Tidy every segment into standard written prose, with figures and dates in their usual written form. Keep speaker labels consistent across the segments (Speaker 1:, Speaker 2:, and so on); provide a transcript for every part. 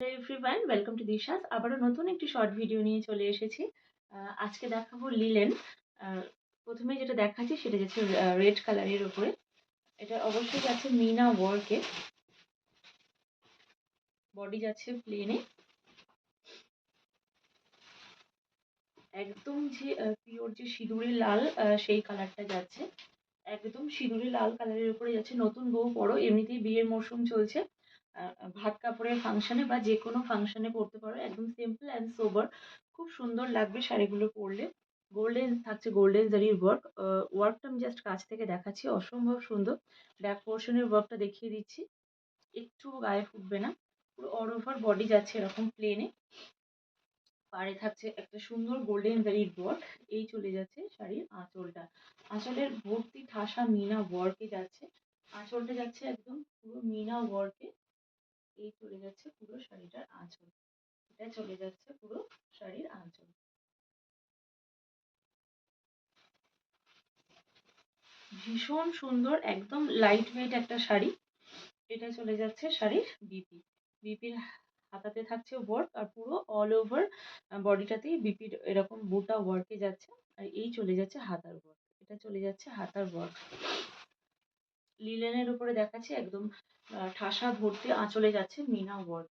Speaker 1: Hello everyone, welcome to দিশাস। আবারও নতুন একটি শর্ট ভিডিও নিয়ে চলে এসেছি। আজকে দেখাবো লিলেন। প্রথমে যেটা দেখাচ্ছি সেটা যাচ্ছে রেড কালারের ওপরে। এটা অবশ্যই যাচ্ছে মিনা ওয়ার্কে, বডি যাচ্ছে প্লেনে। একদম যে পিওর যে সিঁদুরে লাল সেই কালারটা যাচ্ছে, একদম সিঁদুরে লাল কালারের উপরে যাচ্ছে। নতুন বউ পরো, এমনিতেই বিয়ের মরশুম চলছে। ভাত কাপড়ের ফাংশনে বা যে কোনো ফাংশনে পরতে পারো, একদম সিম্পল অ্যান্ড সোবার। খুব সুন্দর লাগবে শাড়িগুলো পরলে। গোল্ডেন থাকছে, গোল্ডেন জারির ওয়ার্ক। ওয়ার্কটা আমি জাস্ট কাছ থেকে দেখাচ্ছি, অসম্ভব সুন্দর। ব্যাক পোর্শনের ওয়ার্কটা দেখিয়ে দিচ্ছি, একটু গায়ে ফুটবে না। পুরো অল ওভার বডি যাচ্ছে এরকম প্লেনে। পাড়ে থাকছে একটা সুন্দর গোল্ডেন জারির ওয়ার্ক। এই চলে যাচ্ছে শাড়ির আঁচলটা। আঁচলের ভর্তি ঠাসা মিনা ওয়ার্কে যাচ্ছে। আঁচলটা যাচ্ছে একদম পুরো মিনা ওয়ার্কে। এই চলে যাচ্ছে পুরো শাড়িটার আঁচল। এটা চলে যাচ্ছে পুরো শাড়ির আঁচল। ভীষণ সুন্দর, একদম লাইট ওয়েট একটা শাড়ি। এটা চলে যাচ্ছে শাড়ির বিপি। বিপির হাতাতে থাকছে ওয়ার্ক, আর পুরো অল ওভার বডিটাতেই বিপির এরকম বুটা ওয়ার্কে যাচ্ছে। আর এই চলে যাচ্ছে হাতার ওয়ার্ক। এটা চলে যাচ্ছে হাতার ওয়ার্ক। লিলেনের উপরে দেখাচ্ছি, একদম ঠাসা ভর্তি আঁচলে যাচ্ছে মিনা ওয়ার্ক।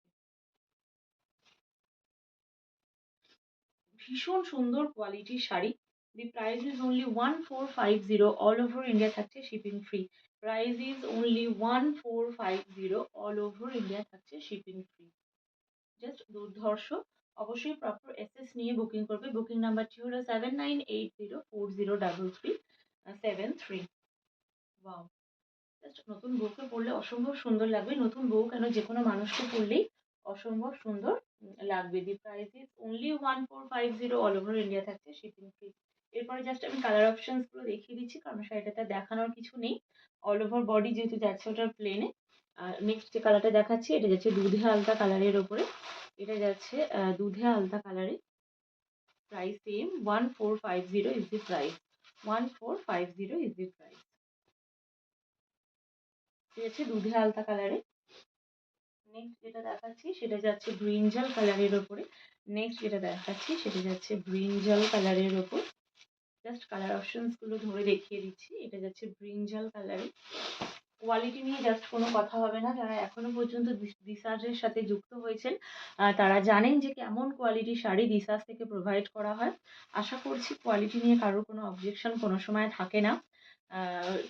Speaker 1: ভীষণ সুন্দর কোয়ালিটির sari. The price is only 1450। All over India থাকছে shipping free. Price is only 1450। All over India থাকছে শিপিং ফ্রি। জাস্ট দুর্ধর্ষ। অবশ্যই প্রপার এসএস নিয়ে বুকিং করবে। বুকিং নাম্বারটি হলো 7980403373। ওয়াও, জাস্ট নতুন বউকে পরলে অসম্ভব সুন্দর লাগবে। নতুন বউ কেন, যে কোনো মানুষকে পরলেই অসম্ভব সুন্দর লাগবে। দি price is only 1450। All over India থাকছে শিপিং ফ্রি। এরপরে জাস্ট আমি কালার অপশনস গুলো দেখিয়ে দিচ্ছি, কারণ শাড়িটাতে দেখানোর কিছু নেই। অল ওভার বডি যেহেতু যাচ্ছে ওটার প্লেনে। আর নেক্সট যে কালারটা দেখাচ্ছি, এটা যাচ্ছে দুধে আলতা কালারের ওপরে। এটা যাচ্ছে দুধে আলতা কালারে। Price same, 1450 is the price. 1450 is the price. ঠিক আছে, দুধে আলতা কালারে। নেক্সট যেটা দেখাচ্ছি সেটা যাচ্ছে ব্রিঞ্জাল কালারের ওপরে। নেক্সট যেটা দেখাচ্ছি সেটা যাচ্ছে ব্রিঞ্জাল কালারের ওপর। জাস্ট কালার অপশনস গুলো ধরে দেখিয়ে দিচ্ছি। এটা যাচ্ছে ব্রিঞ্জাল কালারে। কোয়ালিটি নিয়ে জাস্ট কোনো কথা হবে না। যারা এখনো পর্যন্ত দিশাজের সাথে যুক্ত হয়েছেন তারা জানেন যে কেমন কোয়ালিটির শাড়ি দিশাজ থেকে প্রোভাইড করা হয়। আশা করছি কোয়ালিটি নিয়ে কারোর কোনো অবজেকশন কোনো সময় থাকে না।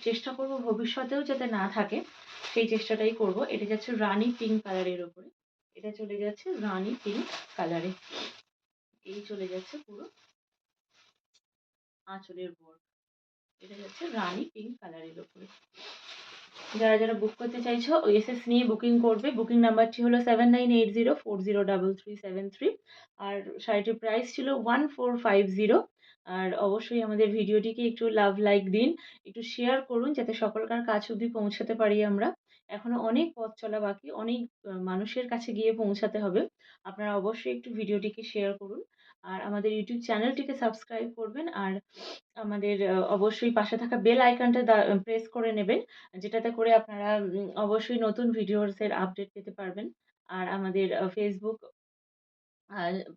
Speaker 1: চেষ্টা করব ভবিষ্যতেও যাতে না থাকে, সেই চেষ্টাটাই করব। এটা যাচ্ছে রানি পিঙ্ক কালারের ওপরে। এটা চলে যাচ্ছে রানি পিঙ্ক কালারে। এই চলে যাচ্ছে পুরো আঁচলের ওপর। এটা যাচ্ছে রানি পিঙ্ক কালারের ওপরে। যারা যারা বুক করতে চাইছো এসএস নিয়ে বুকিং করবে। বুকিং নাম্বারটি হলো 7980403373। আর শাড়িটির প্রাইস ছিল 1450। আর অবশ্যই আমাদের ভিডিওটিকে একটু লাভ লাইক দিন, একটু শেয়ার করুন যাতে সকলকার কাছ অব্দি পৌঁছাতে পারি আমরা। এখনো অনেক পথ চলা বাকি, অনেক মানুষের কাছে গিয়ে পৌঁছাতে হবে। আপনারা অবশ্যই একটু ভিডিওটিকে শেয়ার করুন। আর আমাদের ইউটিউব চ্যানেলটিকে সাবস্ক্রাইব করবেন। আর আমাদের অবশ্যই পাশে থাকা বেল আইকনটা প্রেস করে নেবেন, যেটাতে করে আপনারা অবশ্যই নতুন ভিডিওসের আপডেট পেতে পারবেন। আর আমাদের ফেসবুক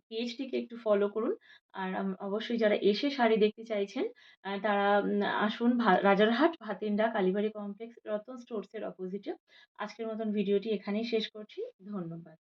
Speaker 1: পেজটিকে একটু ফলো করুন। আর অবশ্যই যারা এসে শাড়ি দেখতে চাইছেন তারা আসুন রাজারহাট ভাতিন্ডা কালীবাড়ি কমপ্লেক্স রতন স্টোর্সের অপোজিটে। আজকের মতন ভিডিওটি এখানেই শেষ করছি। ধন্যবাদ।